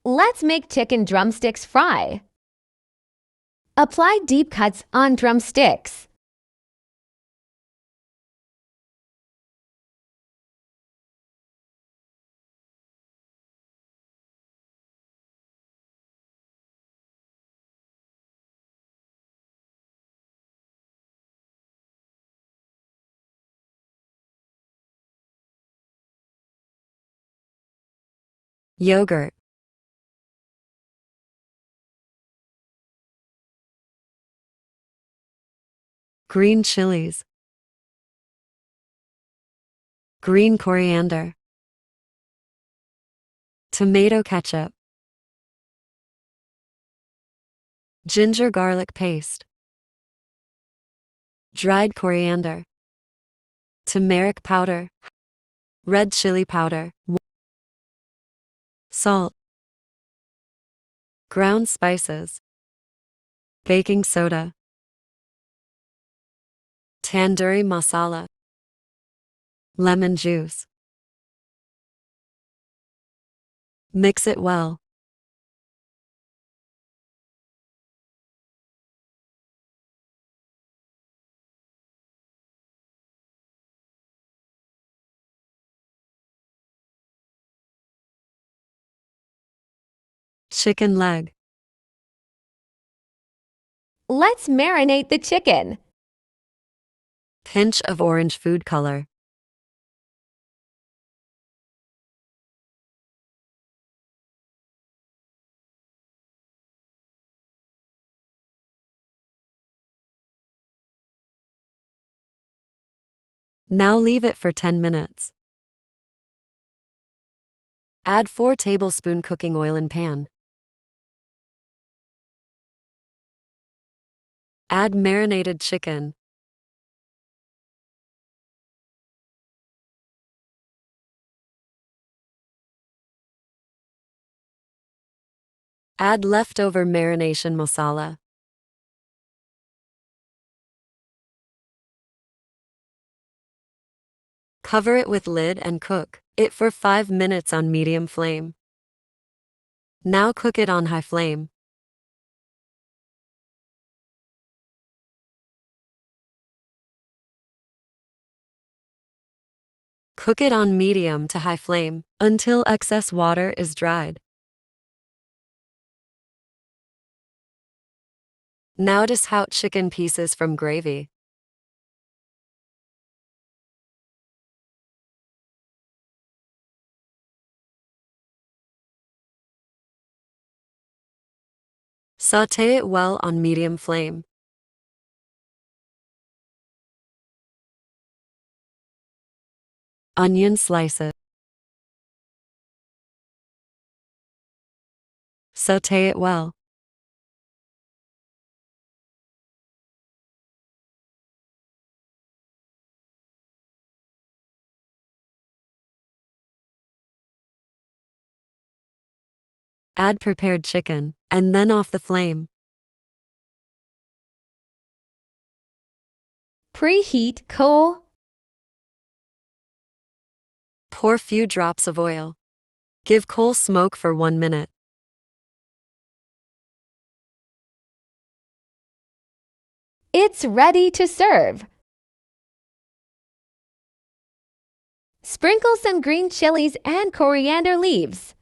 Let's make chicken drumsticks fry. Apply deep cuts on drumsticks. Yogurt, green chilies, green coriander, tomato ketchup, ginger garlic paste, dried coriander, turmeric powder, red chili powder, salt, ground spices, baking soda, tandoori masala, lemon juice. Mix it well. Chicken leg. Let's marinate the chicken. Pinch of orange food color. Now leave it for 10 minutes. Add 4 tablespoons cooking oil in pan. Add marinated chicken. Add leftover marination masala. Cover it with lid and cook it for 5 minutes on medium flame. Now cook it on high flame. Cook it on medium to high flame until excess water is dried. Now discount chicken pieces from gravy. Sauté it well on medium flame. Onion slices. Sauté it well. Add prepared chicken, and then off the flame. Preheat coal. Pour few drops of oil. Give coal smoke for 1 minute. It's ready to serve. Sprinkle some green chilies and coriander leaves.